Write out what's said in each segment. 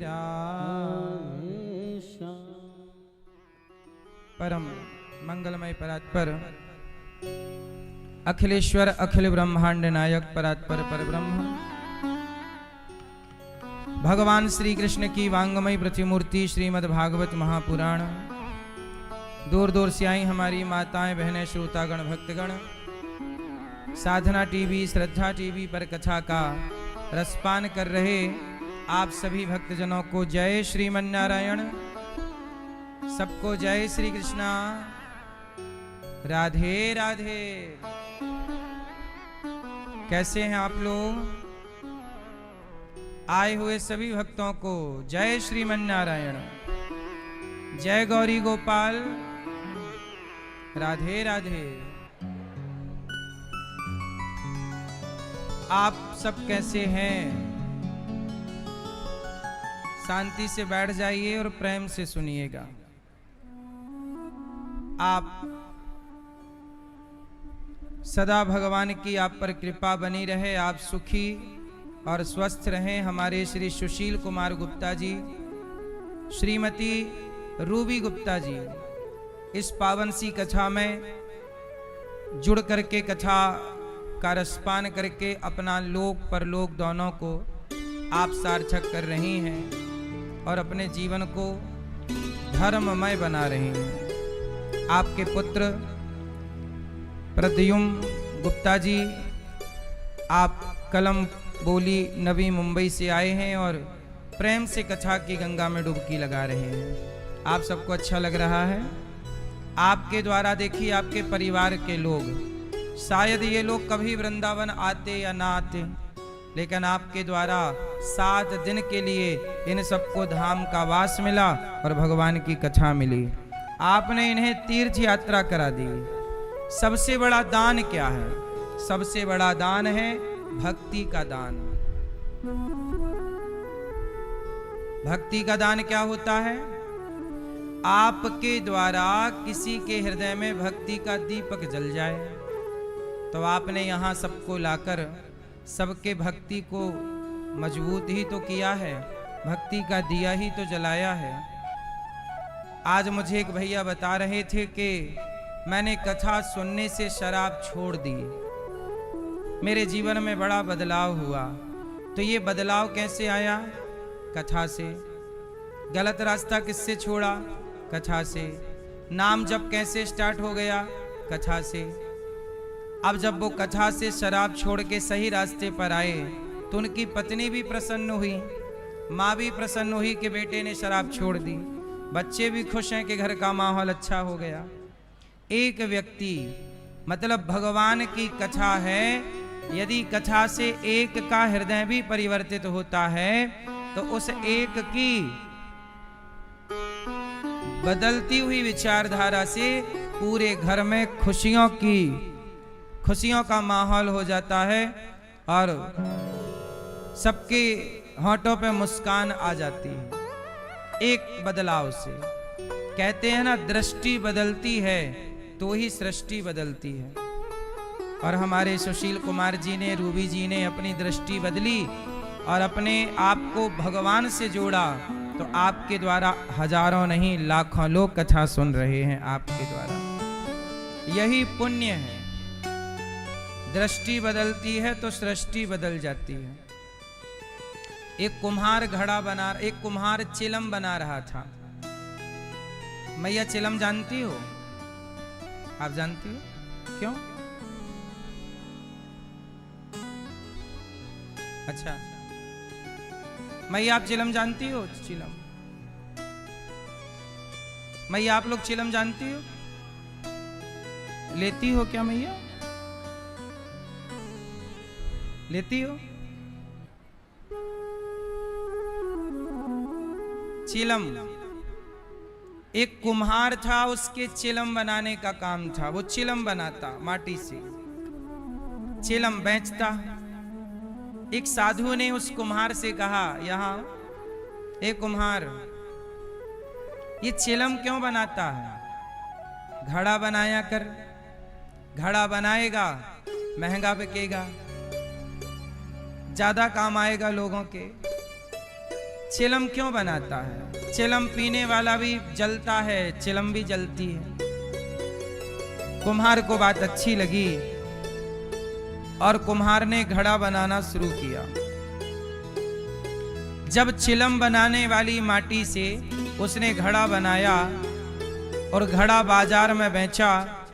राधे श्याम। परम मंगलमय परात्पर अखिलेश्वर अखिल ब्रह्मांड नायक परात्पर परब्रह्म भगवान श्री कृष्ण की वांगमय प्रतिमूर्ति श्रीमद् भागवत महापुराण। दूर दूर से आई हमारी माताएं बहनें श्रोतागण भक्तगण साधना टीवी श्रद्धा टीवी पर कथा का रसपान कर रहे आप सभी भक्तजनों को जय श्रीमन्नारायण। सबको जय श्री कृष्णा। राधे राधे। कैसे हैं आप लोग? आए हुए सभी भक्तों को जय श्रीमन्नारायण। जय गौरी गोपाल। राधे राधे। आप सब कैसे हैं? शांति से बैठ जाइए और प्रेम से सुनिएगा। आप सदा भगवान की आप पर कृपा बनी रहे, आप सुखी और स्वस्थ रहें। हमारे श्री सुशील कुमार गुप्ता जी, श्रीमती रूबी गुप्ता जी इस पावन सी कथा में जुड़ करके कथा का रसपान करके अपना लोक परलोक दोनों को आप सार्थक कर रही हैं और अपने जीवन को धर्ममय बना रही हैं। आपके पुत्र प्रद्युम्न गुप्ता जी आप कलम बोली नवी मुंबई से आए हैं और प्रेम से कथा की गंगा में डुबकी लगा रहे हैं। आप सबको अच्छा लग रहा है? आपके द्वारा देखिए आपके परिवार के लोग, शायद ये लोग कभी वृंदावन आते या ना आते, लेकिन आपके द्वारा 7 दिन के लिए इन सबको धाम का वास मिला और भगवान की कथा मिली। आपने इन्हें तीर्थ यात्रा करा दी। सबसे बड़ा दान क्या है? सबसे बड़ा दान है भक्ति का दान। भक्ति का दान क्या होता है? आपके द्वारा किसी के हृदय में भक्ति का दीपक जल जाए। तो आपने यहाँ सबको लाकर सबके भक्ति को मजबूत ही तो किया है, भक्ति का दिया ही तो जलाया है। आज मुझे एक भैया बता रहे थे कि मैंने कथा सुनने से शराब छोड़ दी, मेरे जीवन में बड़ा बदलाव हुआ। तो ये बदलाव कैसे आया? कथा से। गलत रास्ता किससे छोड़ा? कथा से। नाम जप कैसे स्टार्ट हो गया? कथा से। अब जब वो कथा से शराब छोड़ के सही रास्ते पर आए तो उनकी पत्नी भी प्रसन्न हुई, माँ भी प्रसन्न हुई कि बेटे ने शराब छोड़ दी, बच्चे भी खुश हैं कि घर का माहौल अच्छा हो गया। एक व्यक्ति मतलब भगवान की कथा है, यदि कथा से एक का हृदय भी परिवर्तित होता है तो उस एक की बदलती हुई विचारधारा से पूरे घर में खुशियों का माहौल हो जाता है और सबके होंठों पे मुस्कान आ जाती है एक बदलाव से। कहते हैं ना, दृष्टि बदलती है तो ही सृष्टि बदलती है। और हमारे सुशील कुमार जी ने, रूबी जी ने अपनी दृष्टि बदली और अपने आप को भगवान से जोड़ा। तो आपके द्वारा हजारों नहीं लाखों लोग कथा सुन रहे हैं आपके द्वारा। यही पुण्य है। दृष्टि बदलती है तो सृष्टि बदल जाती है। एक कुम्हार चिलम बना रहा था। मैया चिलम जानती हो? आप जानती हो? क्यों? अच्छा, मैया आप चिलम जानती हो? चिलम मैया आप लोग चिलम जानती हो? लेती हो क्या मैया? लेती हो? चिलम। एक कुम्हार था, उसके चिलम बनाने का काम था। वो चिलम बनाता माटी से, चिलम बेचता। एक साधु ने उस कुम्हार से कहा, यहाँ ए कुम्हार, ये चिलम क्यों बनाता है? घड़ा बनाया कर। घड़ा बनाएगा, महंगा बिकेगा, ज्यादा काम आएगा लोगों के। चिलम क्यों बनाता है? चिलम पीने वाला भी जलता है, चिलम भी जलती है। कुम्हार को बात अच्छी लगी और कुम्हार ने घड़ा बनाना शुरू किया। जब चिलम बनाने वाली माटी से उसने घड़ा बनाया और घड़ा बाजार में बेचा,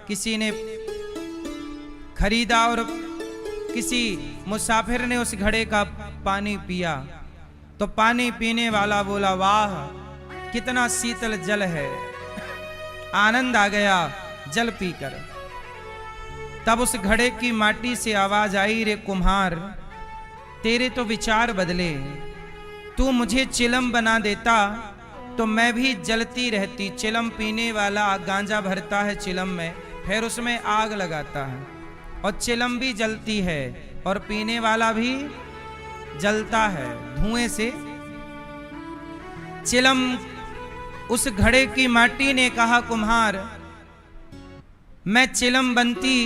किसी ने खरीदा और किसी मुसाफिर ने उस घड़े का पानी पिया, तो पानी पीने वाला बोला, वाह कितना शीतल जल है, आनंद आ गया जल पीकर। तब उस घड़े की माटी से आवाज आई, रे कुम्हार, तेरे तो विचार बदले, तू मुझे चिलम बना देता तो मैं भी जलती रहती। चिलम पीने वाला गांजा भरता है चिलम में, फिर उसमें आग लगाता है और चिलम भी जलती है और पीने वाला भी जलता है धुएं से। चिलम उस घड़े की माटी ने कहा, कुम्हार, मैं चिलम बनती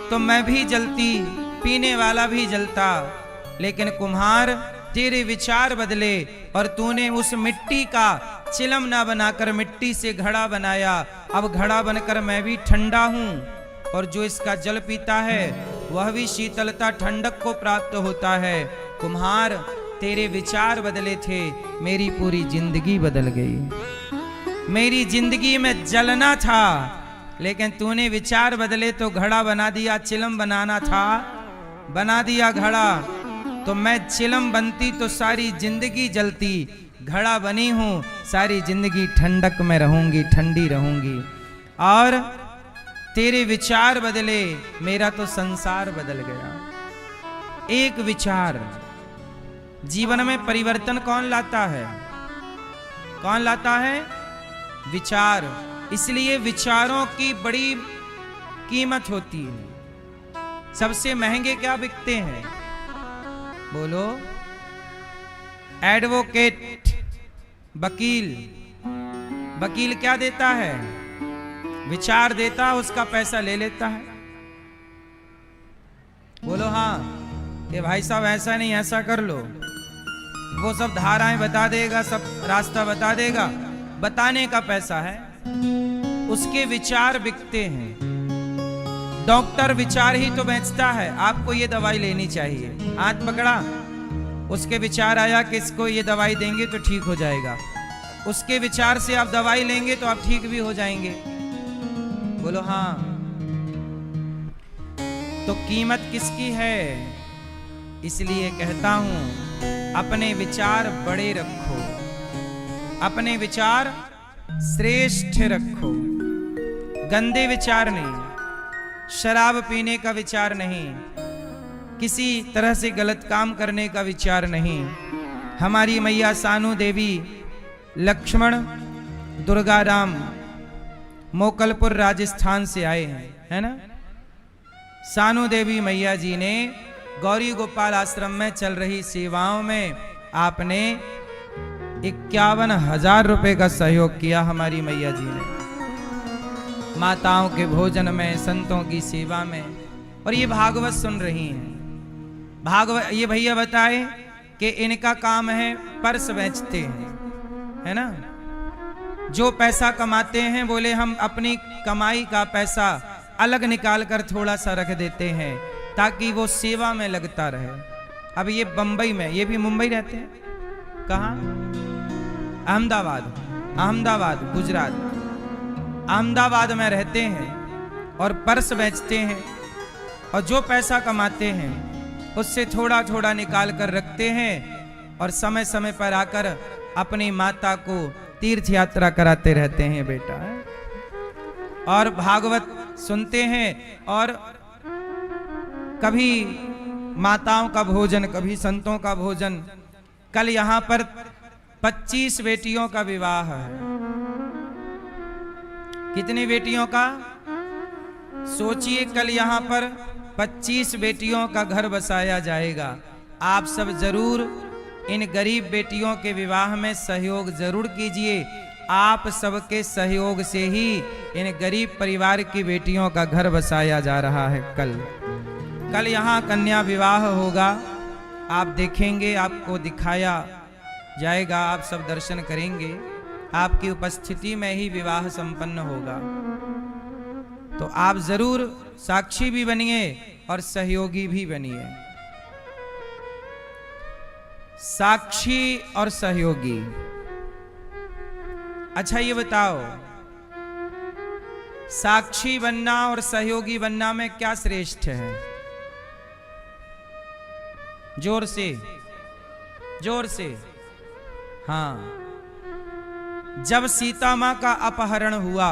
तो मैं भी जलती, पीने वाला भी जलता, लेकिन कुम्हार तेरे विचार बदले और तूने उस मिट्टी का चिलम ना बनाकर मिट्टी से घड़ा बनाया। अब घड़ा बनकर मैं भी ठंडा हूं और जो इसका जल पीता है वह भी शीतलता ठंडक को प्राप्त होता है। कुम्हार, तेरे विचार बदले थे, मेरी पूरी जिंदगी बदल गई। मेरी जिंदगी में जलना था लेकिन तूने विचार बदले तो घड़ा बना दिया। चिलम बनाना था, बना दिया घड़ा। तो मैं चिलम बनती तो सारी जिंदगी जलती, घड़ा बनी हूं सारी जिंदगी ठंडक में रहूंगी, ठंडी रहूंगी। और तेरे विचार बदले, मेरा तो संसार बदल गया। एक विचार, जीवन में परिवर्तन कौन लाता है? कौन लाता है? विचार। इसलिए विचारों की बड़ी कीमत होती है। सबसे महंगे क्या बिकते हैं? बोलो। एडवोकेट, वकील। वकील क्या देता है? विचार देता है, उसका पैसा ले लेता है। बोलो हाँ, ये भाई साहब ऐसा नहीं ऐसा कर लो, वो सब धाराएं बता देगा, सब रास्ता बता देगा, बताने का पैसा है। उसके विचार बिकते हैं। डॉक्टर विचार ही तो बेचता है, आपको ये दवाई लेनी चाहिए, हाथ पकड़ा, उसके विचार आया कि इसको ये दवाई देंगे तो ठीक हो जाएगा। उसके विचार से आप दवाई लेंगे तो आप ठीक भी हो जाएंगे। बोलो हाँ। तो कीमत किसकी है? इसलिए कहता हूं, अपने विचार बड़े रखो, अपने विचार श्रेष्ठ रखो। गंदे विचार नहीं, शराब पीने का विचार नहीं, किसी तरह से गलत काम करने का विचार नहीं। हमारी मैया सानू देवी, लक्ष्मण, दुर्गा राम मोकलपुर राजस्थान से आए हैं, है ना। सानू देवी मैया जी ने गौरी गोपाल आश्रम में चल रही सेवाओं में आपने 51,000 रुपए का सहयोग किया। हमारी मैया जी ने माताओं के भोजन में, संतों की सेवा में। और ये भागवत सुन रही हैं। भागवत, ये भैया बताए कि इनका काम है पर्स बेचते हैं, है ना। जो पैसा कमाते हैं, बोले हम अपनी कमाई का पैसा अलग निकाल कर थोड़ा सा रख देते हैं ताकि वो सेवा में लगता रहे। अब ये बंबई में, ये भी मुंबई रहते हैं, कहाँ? अहमदाबाद, अहमदाबाद गुजरात, अहमदाबाद में रहते हैं और पर्स बेचते हैं और जो पैसा कमाते हैं उससे थोड़ा थोड़ा निकाल कर रखते हैं और समय समय पर आकर अपनी माता को तीर्थ यात्रा कराते रहते हैं बेटा। और भागवत सुनते हैं और कभी माताओं का भोजन, कभी संतों का भोजन। कल यहां पर 25 बेटियों का विवाह है। कितनी बेटियों का? सोचिए, कल यहां पर 25 बेटियों का घर बसाया जाएगा। आप सब जरूर इन गरीब बेटियों के विवाह में सहयोग जरूर कीजिए। आप सबके सहयोग से ही इन गरीब परिवार की बेटियों का घर बसाया जा रहा है। कल यहाँ कन्या विवाह होगा, आप देखेंगे, आपको दिखाया जाएगा, आप सब दर्शन करेंगे, आपकी उपस्थिति में ही विवाह संपन्न होगा। तो आप जरूर साक्षी भी बनिए और सहयोगी भी बनिए। साक्षी और सहयोगी, अच्छा ये बताओ, साक्षी बनना और सहयोगी बनना में क्या श्रेष्ठ है? जोर से, जोर से। हाँ, जब सीता मां का अपहरण हुआ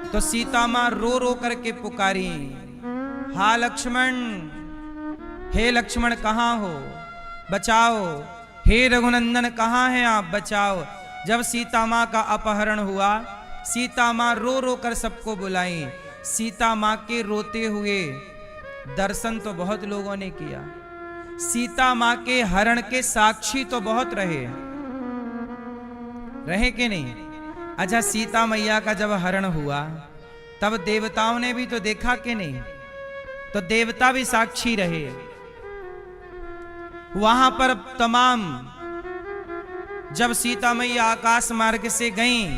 तो सीता मां रो रो करके पुकारी, हा लक्ष्मण, हे लक्ष्मण कहां हो, बचाओ, हे रघुनंदन कहां हैं आप, बचाओ। जब सीता मां का अपहरण हुआ, सीता मां रो रो कर सबको बुलाई। सीता मां के रोते हुए दर्शन तो बहुत लोगों ने किया, सीता मां के हरण के साक्षी तो बहुत रहे कि नहीं? अच्छा, सीता मैया का जब हरण हुआ तब देवताओं ने भी तो देखा कि नहीं? तो देवता भी साक्षी रहे। वहां पर तमाम, जब सीता मैया आकाश मार्ग से गईं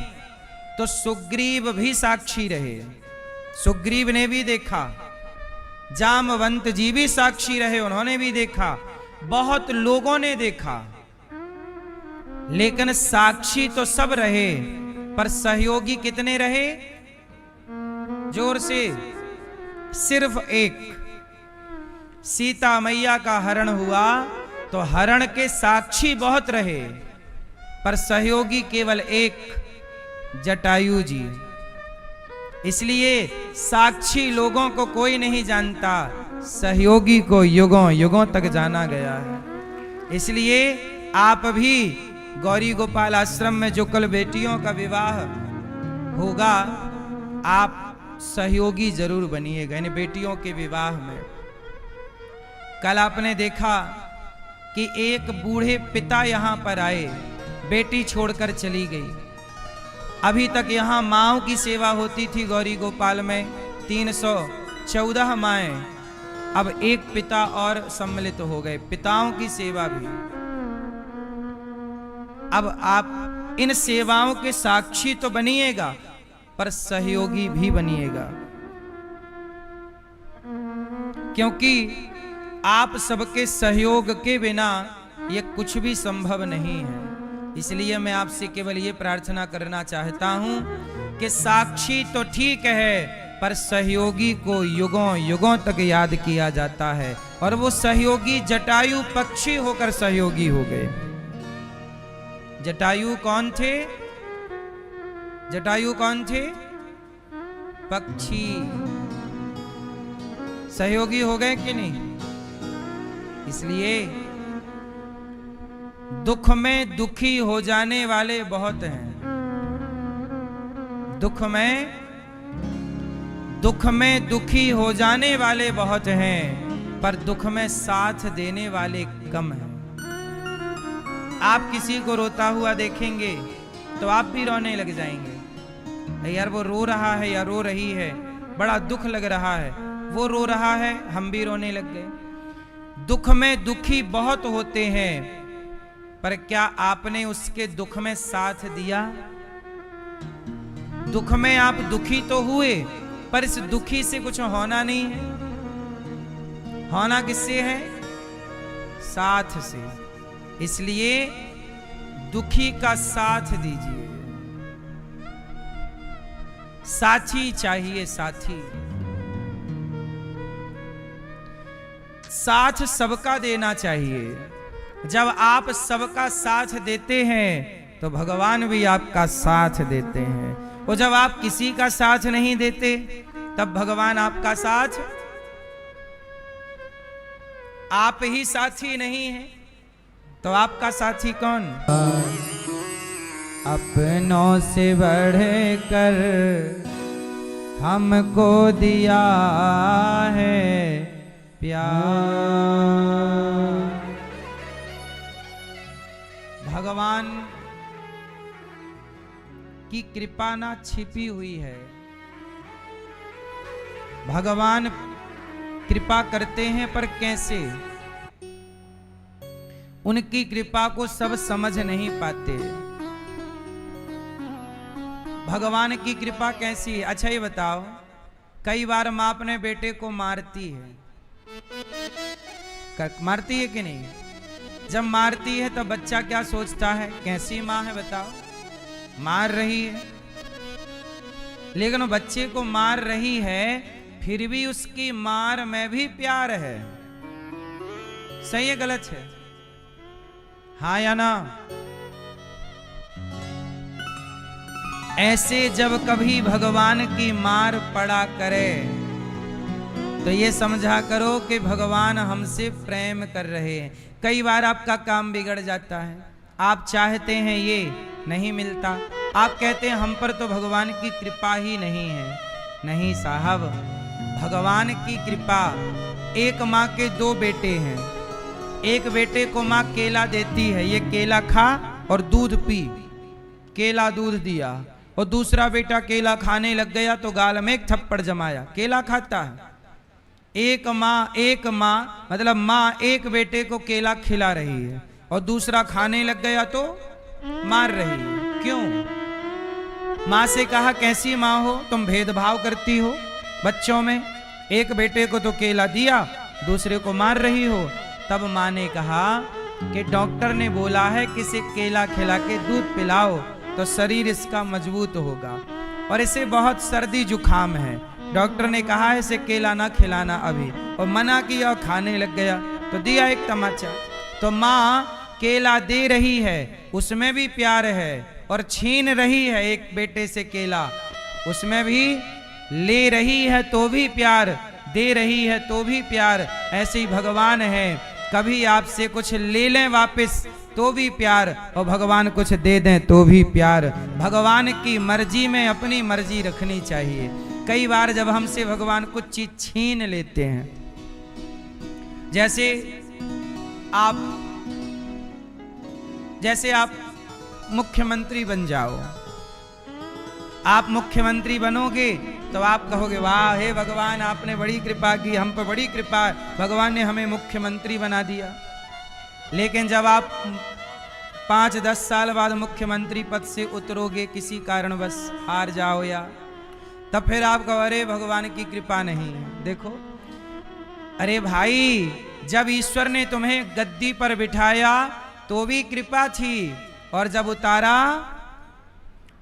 तो सुग्रीव भी साक्षी रहे, सुग्रीव ने भी देखा, जामवंत जी भी साक्षी रहे, उन्होंने भी देखा, बहुत लोगों ने देखा। लेकिन साक्षी तो सब रहे, पर सहयोगी कितने रहे? जोर से, सिर्फ एक। सीता मैया का हरण हुआ तो हरण के साक्षी बहुत रहे, पर सहयोगी केवल एक, जटायु जी। इसलिए साक्षी लोगों को कोई नहीं जानता, सहयोगी को युगों युगों तक जाना गया है। इसलिए आप भी गौरी गोपाल आश्रम में जो कल बेटियों का विवाह होगा, आप सहयोगी जरूर बनिएगा इन बेटियों के विवाह में। कल आपने देखा कि एक बूढ़े पिता यहां पर आए, बेटी छोड़कर चली गई। अभी तक यहां माओं की सेवा होती थी गौरी गोपाल में, 314 माएं, अब एक पिता और सम्मिलित हो गए, पिताओं की सेवा भी। अब आप इन सेवाओं के साक्षी तो बनिएगा, पर सहयोगी भी बनिएगा, क्योंकि आप सबके सहयोग के बिना ये कुछ भी संभव नहीं है। इसलिए मैं आपसे केवल ये प्रार्थना करना चाहता हूं कि साक्षी तो ठीक है, पर सहयोगी को युगों युगों तक याद किया जाता है। और वो सहयोगी जटायु पक्षी होकर सहयोगी हो गए। जटायु कौन थे? जटायु कौन थे? पक्षी। सहयोगी हो गए कि नहीं? इसलिए दुख में दुखी हो जाने वाले बहुत हैं, दुख में दुखी हो जाने वाले बहुत हैं, पर दुख में साथ देने वाले कम हैं। आप किसी को रोता हुआ देखेंगे तो आप भी रोने लग जाएंगे, यार वो रो रहा है या रो रही है, बड़ा दुख लग रहा है, वो रो रहा है, हम भी रोने लग गए। दुख में दुखी बहुत होते हैं, पर क्या आपने उसके दुख में साथ दिया? दुख में आप दुखी तो हुए, पर इस दुखी से कुछ होना नहीं है। होना किससे है? साथ से। इसलिए दुखी का साथ दीजिए। साथी चाहिए, साथी। साथ सबका देना चाहिए। जब आप सबका साथ देते हैं तो भगवान भी आपका साथ देते हैं। और जब आप किसी का साथ नहीं देते तब भगवान आपका साथ, आप ही साथी नहीं है तो आपका साथी कौन? अपनों से बढ़कर हमको दिया है प्यार। भगवान की कृपा ना छिपी हुई है। भगवान कृपा करते हैं, पर कैसे? उनकी कृपा को सब समझ नहीं पाते। भगवान की कृपा कैसी है? अच्छा ये बताओ, कई बार माँ अपने बेटे को मारती है, मारती है कि नहीं? जब मारती है तो बच्चा क्या सोचता है? कैसी माँ है बताओ, मार रही है। लेकिन वो बच्चे को मार रही है, फिर भी उसकी मार में भी प्यार है। सही है गलत है? हाँ या ना? ऐसे जब कभी भगवान की मार पड़ा करे तो ये समझा करो कि भगवान हमसे प्रेम कर रहे हैं। कई बार आपका काम बिगड़ जाता है, आप चाहते हैं ये नहीं मिलता, आप कहते हैं हम पर तो भगवान की कृपा ही नहीं है। नहीं साहब, भगवान की कृपा। एक माँ के दो बेटे हैं, एक बेटे को माँ केला देती है, ये केला खा और दूध पी, केला दूध दिया, और दूसरा बेटा केला खाने लग गया तो गाल में एक थप्पड़ जमाया, केला खाता है। एक माँ मतलब माँ एक बेटे को केला खिला रही है और दूसरा खाने लग गया तो मार रही है। क्यों? माँ से कहा कैसी माँ हो तुम, भेदभाव करती हो बच्चों में, एक बेटे को तो केला दिया दूसरे को मार रही हो। तब माँ ने कहा कि डॉक्टर ने बोला है कि इसे केला खिला के दूध पिलाओ तो शरीर इसका मजबूत होगा, और इसे बहुत सर्दी जुखाम है, डॉक्टर ने कहा है इसे केला ना खिलाना अभी, और मना किया और खाने लग गया तो दिया एक तमाचा। तो माँ केला दे रही है उसमें भी प्यार है, और छीन रही है एक बेटे से केला उसमें भी, ले रही है तो भी प्यार, दे रही है तो भी प्यार। ऐसे ही भगवान है, कभी आपसे कुछ ले लें वापस तो भी प्यार, और भगवान कुछ दे दें तो भी प्यार। भगवान की मर्जी में अपनी मर्जी रखनी चाहिए। कई बार जब हमसे भगवान कुछ चीज छीन लेते हैं, जैसे आप मुख्यमंत्री बन जाओ, आप मुख्यमंत्री बनोगे तो आप कहोगे वाह हे भगवान आपने बड़ी कृपा की, हम पर बड़ी कृपा, भगवान ने हमें मुख्यमंत्री बना दिया। लेकिन जब आप 5-10 साल बाद मुख्यमंत्री पद से उतरोगे, किसी कारणवश हार जाओ या, तब फिर आप कहो अरे भगवान की कृपा नहीं है। देखो अरे भाई, जब ईश्वर ने तुम्हें गद्दी पर बिठाया तो भी कृपा थी, और जब उतारा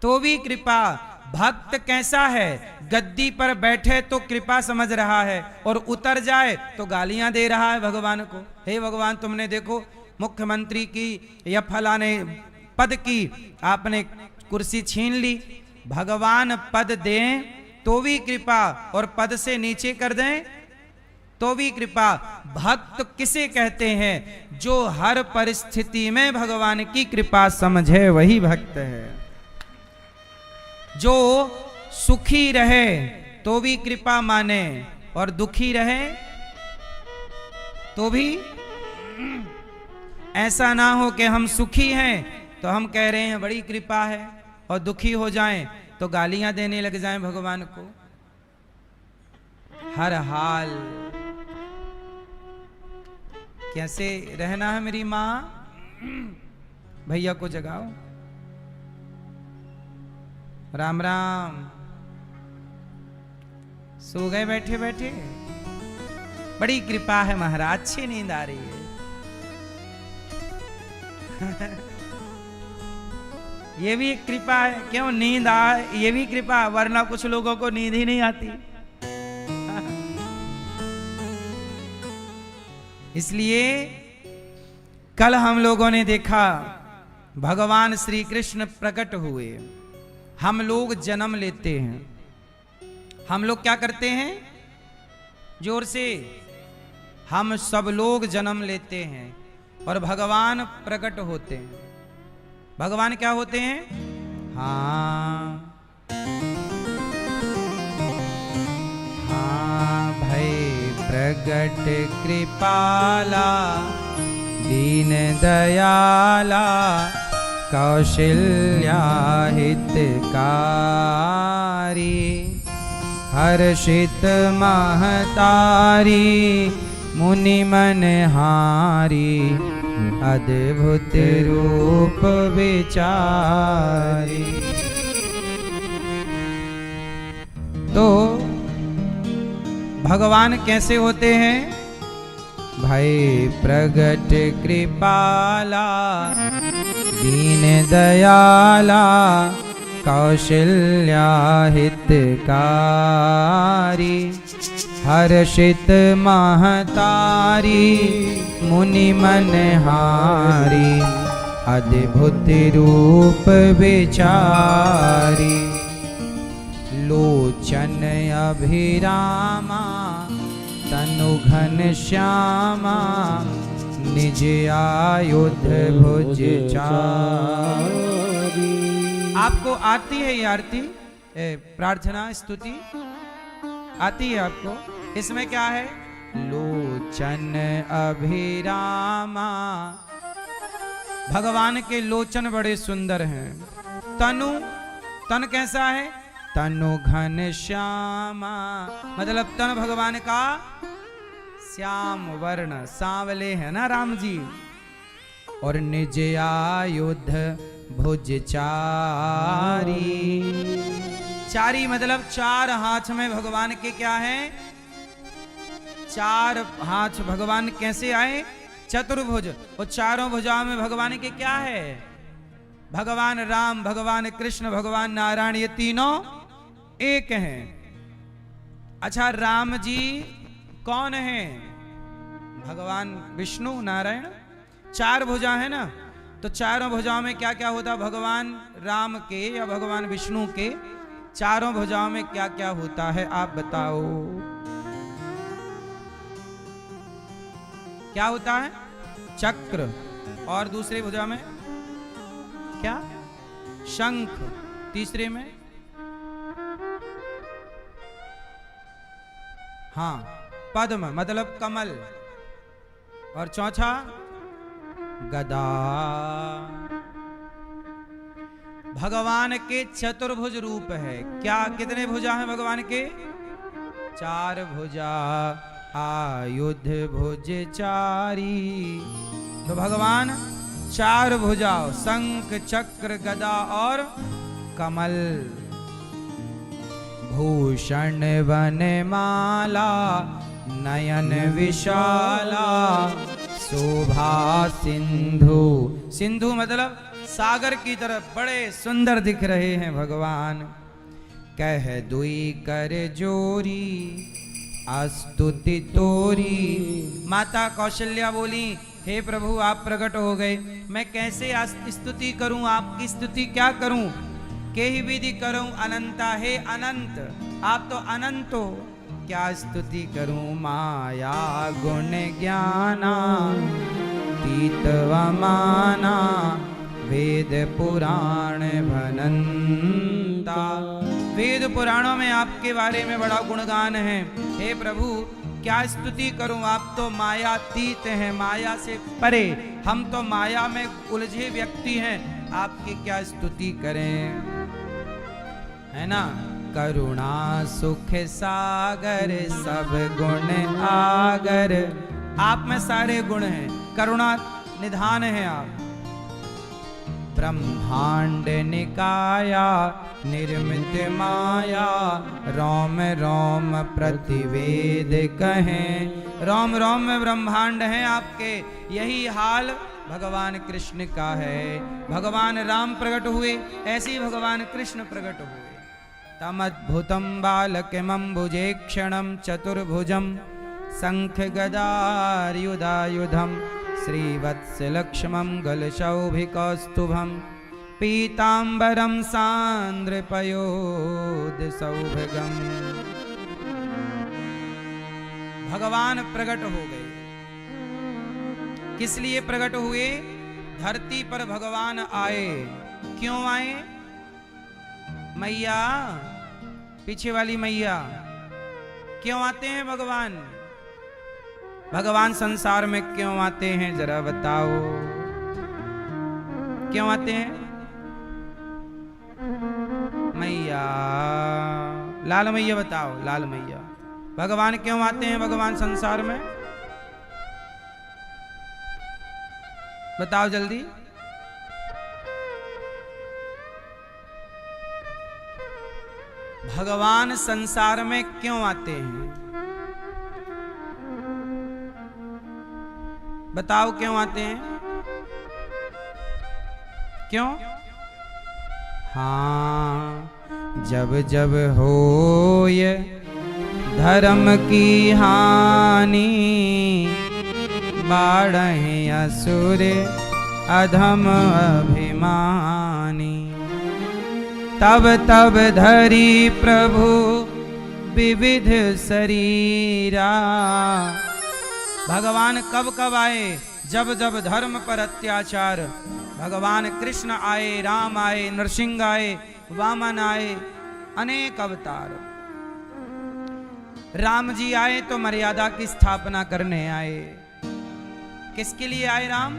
तो भी कृपा। भक्त कैसा है? गद्दी पर बैठे तो कृपा समझ रहा है, और उतर जाए तो गालियां दे रहा है भगवान को। हे भगवान तुमने देखो मुख्यमंत्री की या फलाने पद की आपने कुर्सी छीन ली। भगवान पद दें तो भी कृपा, और पद से नीचे कर दें तो भी कृपा। भक्त किसे कहते हैं? जो हर परिस्थिति में भगवान की कृपा समझे वही भक्त है। जो सुखी रहे तो भी कृपा माने, और दुखी रहे तो भी। ऐसा ना हो कि हम सुखी हैं तो हम कह रहे हैं बड़ी कृपा है, और दुखी हो जाएं तो गालियां देने लग जाएं भगवान को। हर हाल कैसे रहना है मेरी माँ? भैया को जगाओ। राम राम। सो गए बैठे बैठे? बड़ी कृपा है महाराज, अच्छी नींद आ रही है। ये भी एक कृपा है। क्यों नींद आए ये भी कृपा, वरना कुछ लोगों को नींद ही नहीं आती। इसलिए कल हम लोगों ने देखा भगवान श्री कृष्ण प्रकट हुए। हम लोग जन्म लेते हैं, हम लोग क्या करते हैं? जोर से, हम सब लोग जन्म लेते हैं और भगवान प्रकट होते हैं। भगवान क्या होते हैं? हाँ भय प्रगट कृपाला दीन दयाला कौशल्या हितकारी हर्षित महतारी मुनि मनहारी अद्भुत रूप विचारी। तो भगवान कैसे होते हैं? भाई प्रगट कृपाला, दीन दयाला, कौशल्या हितकारी, हर्षित महतारी, मुनि मनहारी, अद्भुत रूप विचारी। लोचन अभिरामा, तनु घन श्यामा, निज आयुध भुज चारी। आपको आती है ये आरती, प्रार्थना स्तुति आती है आपको? इसमें क्या है? लोचन अभिरामा, भगवान के लोचन बड़े सुंदर हैं। तनु, तन कैसा है? तनु घन श्यामा, मतलब तन भगवान का श्याम वर्ण, सांवले है ना राम जी। और निज आयुध भुज चारी, चारी मतलब चार हाथ में भगवान के क्या है? चार हाथ भगवान कैसे आए? चतुर्भुज। और चारों भुजाओं में भगवान के क्या है? भगवान राम, भगवान कृष्ण, भगवान नारायण, ये तीनों एक हैं। अच्छा, राम जी कौन है? भगवान विष्णु नारायण। चार भुजा है ना, तो चारों भुजाओं में क्या क्या होता? भगवान राम के या भगवान विष्णु के चारों भुजाओं में क्या क्या होता है, आप बताओ। क्या होता है? चक्र। और दूसरी भुजा में क्या? शंख। तीसरे में हाँ पद्म मतलब कमल। और चौथा गदा। भगवान के चतुर्भुज रूप है। क्या कितने भुजा हैं भगवान के? चार भुजा, आयुध भुज चारी। तो भगवान चार भुजा, शंख चक्र गदा और कमल। भूषण वनमाला, नयन विशाला, शोभा सिंधु। सिंधु मतलब सागर की तरफ बड़े सुंदर दिख रहे हैं भगवान। कह दुई कर जोरी, स्तुति तोरी। माता कौशल्या बोली, हे प्रभु आप प्रकट हो गए, मैं कैसे स्तुति करूं? आपकी स्तुति क्या करूं? के ही विधि करूं अनंता, हे अनंत आप तो अनंत हो, क्या स्तुति करूं? माया गुण ज्ञाना, तीतवमाना, वेद पुराण भनंता। वेद पुराणों में आपके बारे में बड़ा गुणगान है। हे प्रभु क्या स्तुति करूं? आप तो मायातीत हैं, माया से परे, हम तो माया में उलझे व्यक्ति हैं, आपकी क्या स्तुति करें? है ना। करुणा सुख सागर, सब गुण आगर। आप में सारे गुण हैं, करुणा निधान है आप। ब्रह्मांड निकाया, निर्मित माया, रोम रोम प्रतिवेद कहें। रोम रोम में ब्रह्मांड है आपके। यही हाल भगवान कृष्ण का है। भगवान राम प्रकट हुए, ऐसे ही भगवान कृष्ण प्रकट हुए। तमद्भुतं बालकमम्बुजे क्षणं चतुर्भुजं, शंख गदायुधायुधं, श्रीवत्सलक्ष्मं गलशौभिकौस्तुभं, पीताम्बरं सान्द्रपयोधसौभगं। भगवान प्रकट हो गए। किस लिए प्रकट हुए? धरती पर भगवान आए। क्यों आए? मैया, पीछे वाली मैया, क्यों आते हैं भगवान? भगवान संसार में क्यों आते हैं जरा बताओ, क्यों आते हैं? मैया, लाल मैया बताओ, लाल मैया, भगवान क्यों आते हैं भगवान संसार में? बताओ जल्दी। भगवान संसार में क्यों आते हैं? बताओ क्यों आते हैं? क्यों? हाँ, जब जब होय धर्म की हानि, बाढ़े असुर अधम अभिमानी, तब तब धरी प्रभु विविध शरीरा। भगवान कब कब आए? जब जब धर्म पर अत्याचार। भगवान कृष्ण आए, राम आए, नरसिंह आए, वामन आए, अनेक अवतार। राम जी आए तो मर्यादा की स्थापना करने आए। किसके लिए आए राम?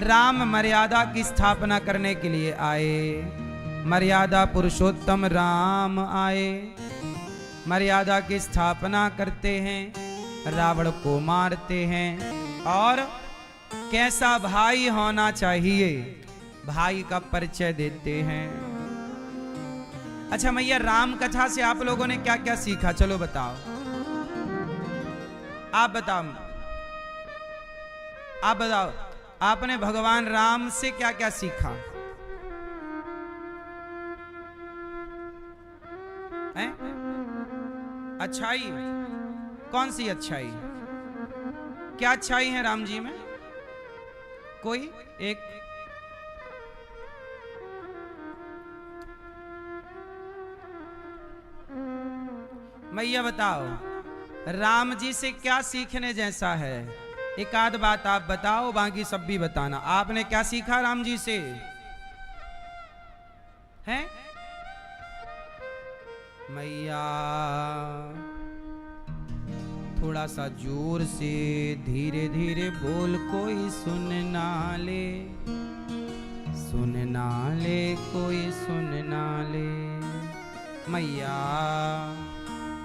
राम मर्यादा की स्थापना करने के लिए आए। मर्यादा पुरुषोत्तम राम आए, मर्यादा की स्थापना करते हैं, रावण को मारते हैं और कैसा भाई होना चाहिए भाई का परिचय देते हैं। अच्छा मैया, राम कथा से आप लोगों ने क्या क्या सीखा? चलो बताओ, आप बताओ, आप बताओ, आपने भगवान राम से क्या क्या सीखा है? अच्छाई? कौन सी अच्छाई? क्या अच्छाई है राम जी में? कोई एक? मैया बताओ, राम जी से क्या सीखने जैसा है? एक आध बात आप बताओ, बाकी सब भी बताना। आपने क्या सीखा राम जी से? हैं? मैया थोड़ा सा जोर से, धीरे धीरे बोल, कोई सुन ना ले, सुन ना ले, कोई सुन ना ले। मैया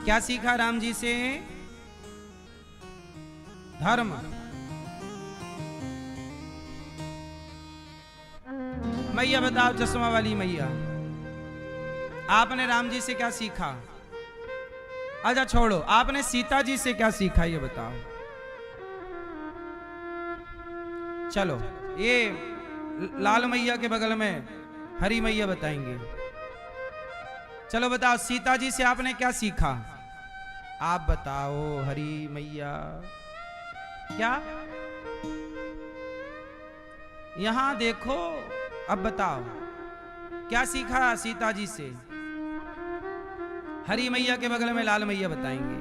क्या सीखा राम जी से? धर्म। मैया बताओ, चश्मा वाली मैया, आपने राम जी से क्या सीखा? अच्छा छोड़ो, आपने सीता जी से क्या सीखा ये बताओ। चलो, ये लाल मैया के बगल में हरी मैया बताएंगे। चलो बताओ, सीता जी से आपने क्या सीखा? आप बताओ हरी मैया। क्या? यहां देखो, अब बताओ क्या सीखा सीता जी से? हरी मैया के बगल में लाल मैया बताएंगे।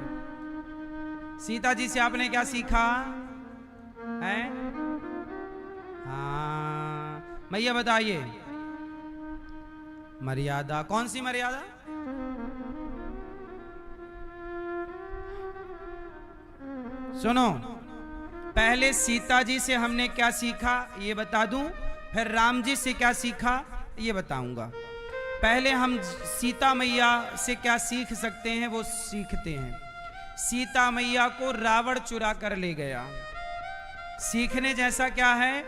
सीता जी से आपने क्या सीखा है? हाँ मैया बताइए। मर्यादा। कौन सी मर्यादा? सुनो, पहले सीता जी से हमने क्या सीखा ये बता दूं, फिर राम जी से क्या सीखा ये बताऊंगा। पहले हम सीता मैया से क्या सीख सकते हैं वो सीखते हैं। सीता मैया को रावण चुरा कर ले गया। सीखने जैसा क्या है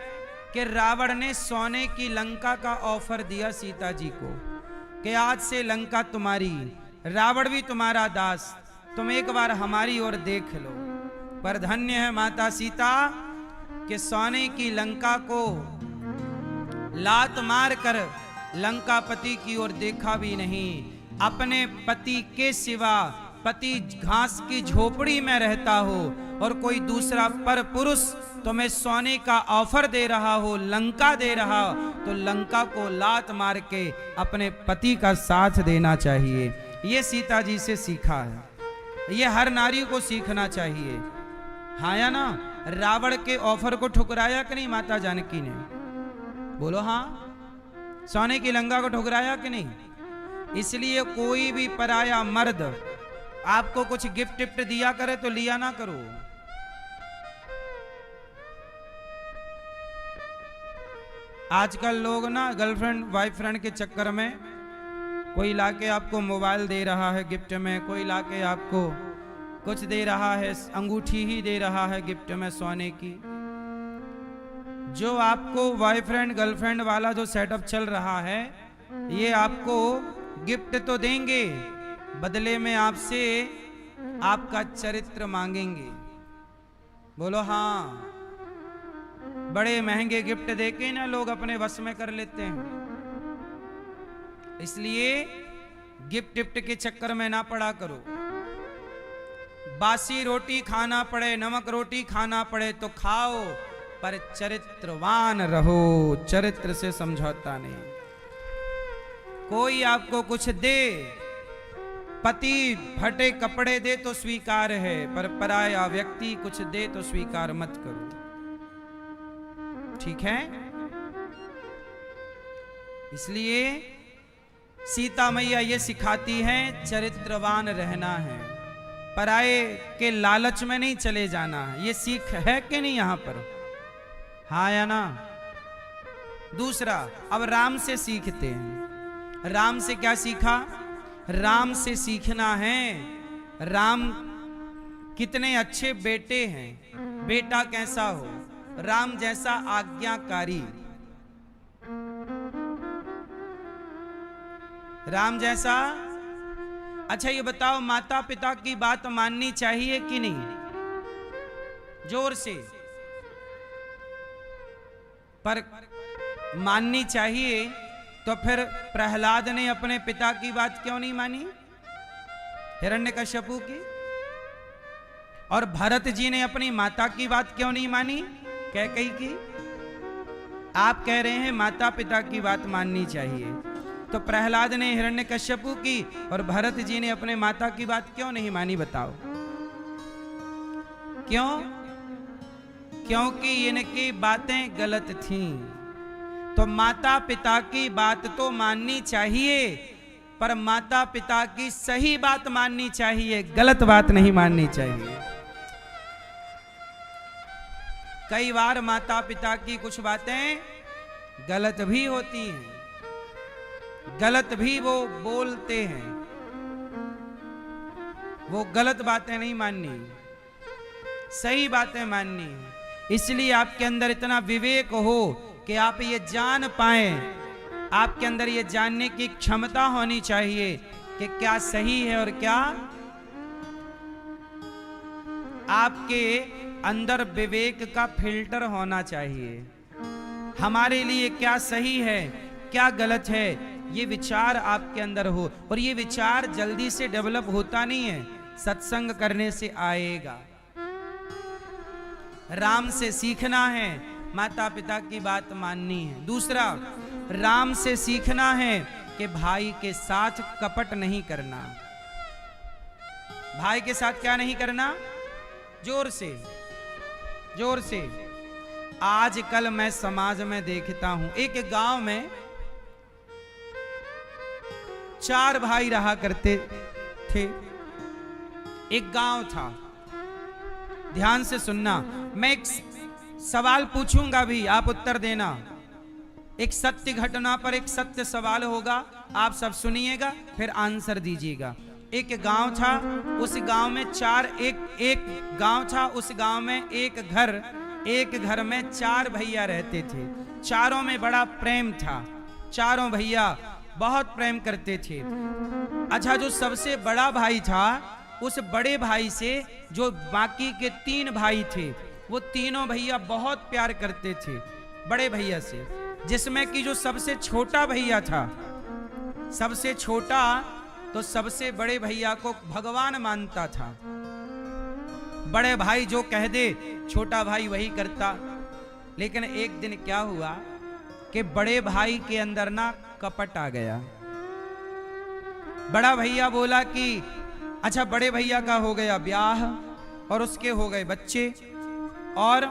कि रावण ने सोने की लंका का ऑफर दिया सीता जी को कि आज से लंका तुम्हारी, रावण भी तुम्हारा दास, तुम एक बार हमारी ओर देख लो। पर धन्य है माता सीता कि सोने की लंका को लात मार कर लंकापति की ओर देखा भी नहीं। अपने पति के सिवा पति घास की झोपड़ी में रहता हो और कोई दूसरा पर पुरुष तुम्हें सोने का ऑफर दे रहा हो, लंका दे रहा हो, तो लंका को लात मार के अपने पति का साथ देना चाहिए। ये सीता जी से सीखा है। ये हर नारी को सीखना चाहिए। हाँ या ना? रावण के ऑफर को ठुकराया कि नहीं माता जानकी ने? बोलो हाँ। सोने की लंका को ठुकराया कि नहीं? इसलिए कोई भी पराया मर्द आपको कुछ गिफ्ट टिफ्ट दिया करे तो लिया ना करो। आजकल लोग ना गर्लफ्रेंड बॉयफ्रेंड के चक्कर में कोई लाके आपको मोबाइल दे रहा है गिफ्ट में, कोई लाके आपको कुछ दे रहा है, अंगूठी ही दे रहा है गिफ्ट में सोने की। जो आपको बॉयफ्रेंड गर्लफ्रेंड वाला जो सेटअप चल रहा है, ये आपको गिफ्ट तो देंगे, बदले में आपसे आपका चरित्र मांगेंगे। बोलो हाँ। बड़े महंगे गिफ्ट देके ना लोग अपने वश में कर लेते हैं, इसलिए गिफ्ट गिफ्ट के चक्कर में ना पड़ा करो। बासी रोटी खाना पड़े, नमक रोटी खाना पड़े तो खाओ, पर चरित्रवान रहो, चरित्र से समझौता नहीं। कोई आपको कुछ दे, पति फटे कपड़े दे तो स्वीकार है, पर पराया व्यक्ति कुछ दे तो स्वीकार मत करो, ठीक है? इसलिए सीता मैया ये सिखाती हैं चरित्रवान रहना है, पराये के लालच में नहीं चले जाना है। ये सीख है कि नहीं यहां पर? हाँ या ना? दूसरा, अब राम से सीखते हैं। राम से क्या सीखा? राम से सीखना है राम कितने अच्छे बेटे हैं, बेटा कैसा हो, राम जैसा आज्ञाकारी, राम जैसा। अच्छा ये बताओ, माता पिता की बात माननी चाहिए कि नहीं? जोर से। पर माननी चाहिए तो फिर प्रहलाद ने अपने पिता की बात क्यों नहीं मानी, हिरण्यकश्यपु की? और भरत जी ने अपनी माता की बात क्यों नहीं मानी, कैकेयी की? आप कह रहे हैं माता पिता की बात माननी चाहिए, तो प्रहलाद ने हिरण्यकश्यपु की और भरत जी ने अपने माता की बात क्यों नहीं मानी, बताओ क्यों? क्योंकि इनकी बातें गलत थीं। तो माता पिता की बात तो माननी चाहिए, पर माता पिता की सही बात माननी चाहिए, गलत बात नहीं माननी चाहिए। कई बार माता पिता की कुछ बातें गलत भी होती हैं, गलत भी वो बोलते हैं, वो गलत बातें नहीं माननी, सही बातें माननी है। इसलिए आपके अंदर इतना विवेक हो कि आप ये जान पाएं, आपके अंदर ये जानने की क्षमता होनी चाहिए कि क्या सही है और क्या। आपके अंदर विवेक का फिल्टर होना चाहिए, हमारे लिए क्या सही है क्या गलत है, ये विचार आपके अंदर हो। और ये विचार जल्दी से डेवलप होता नहीं है, सत्संग करने से आएगा। राम से सीखना है, माता पिता की बात माननी है। दूसरा, राम से सीखना है कि भाई के साथ कपट नहीं करना। भाई के साथ क्या नहीं करना? जोर से, जोर से। आजकल मैं समाज में देखता हूं, एक गांव में 4 भाई रहा करते थे। एक गांव था, ध्यान से सुनना, मैं एक सवाल पूछूंगा भी, आप उत्तर देना। एक सत्य घटना पर एक सत्य सवाल होगा, आप सब सुनिएगा फिर आंसर दीजिएगा। एक गांव था, उस गांव में एक गांव था, उस गांव में एक घर में 4 भैया रहते थे। चारों में बड़ा प्रेम था, चारों भैया बहुत प्रेम करते थे। अच्छा, जो सबसे बड़ा भाई था, उस बड़े भाई से जो बाकी के 3 भाई थे, वो तीनों भैया बहुत प्यार करते थे बड़े भैया से। जिसमें कि जो सबसे छोटा भैया था, सबसे छोटा तो सबसे बड़े भैया को भगवान मानता था। बड़े भाई जो कह दे छोटा भाई वही करता। लेकिन एक दिन क्या हुआ कि बड़े भाई के अंदर ना कपट आ गया। बड़ा भैया बोला कि अच्छा, बड़े भैया का हो गया ब्याह और उसके हो गए बच्चे, और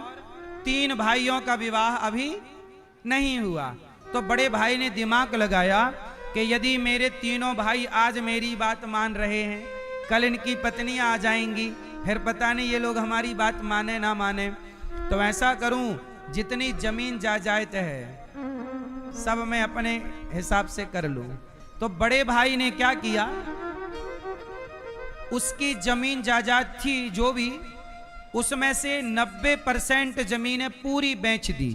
3 भाइयों का विवाह अभी नहीं हुआ। तो बड़े भाई ने दिमाग लगाया कि यदि मेरे तीनों भाई आज मेरी बात मान रहे हैं, कल इनकी पत्नियां आ जाएंगी, फिर पता नहीं ये लोग हमारी बात माने ना माने, तो ऐसा करूं जितनी जमीन जायदाद है सब मैं अपने हिसाब से कर लूं। तो बड़े भाई ने क्या किया, उसकी जमीन जायदाद थी जो भी, उसमें से 90% जमीनें पूरी बेच दी।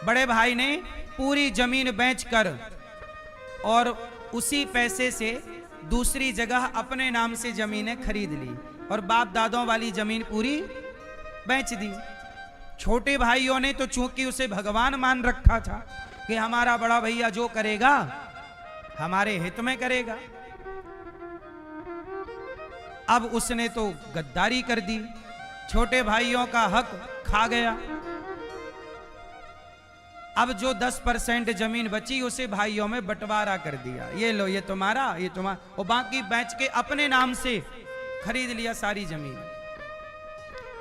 बड़े भाई ने पूरी जमीन बेचकर और उसी पैसे से दूसरी जगह अपने नाम से जमीनें खरीद ली और बाप दादों वाली जमीन पूरी बेच दी। छोटे भाइयों ने तो चूंकि उसे भगवान मान रखा था कि हमारा बड़ा भैया जो करेगा हमारे हित में करेगा, अब उसने तो गद्दारी कर दी, छोटे भाइयों का हक खा गया। अब जो 10% जमीन बची उसे भाइयों में बंटवारा कर दिया, ये लो ये तुम्हारा, ये तुम्हारा, और बाकी बेच के अपने नाम से खरीद लिया सारी जमीन।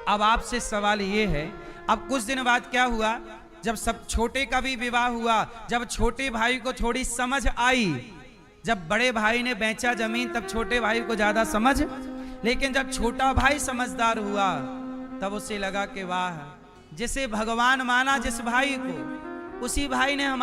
अब आपसे सवाल ये है, अब कुछ दिन बाद क्या हुआ, जब सब छोटे का भी विवाह हुआ, जब छोटे भाई को थोड़ी समझ आई, जब बड़े भाई ने बेचा जमीन तब छोटे भाई को ज्यादा समझ, लेकिन जब छोटा भाई समझदार हुआ तब उसे लगा कि वाह, जिसे भगवान माना जिस भाई को, उसी भाई ने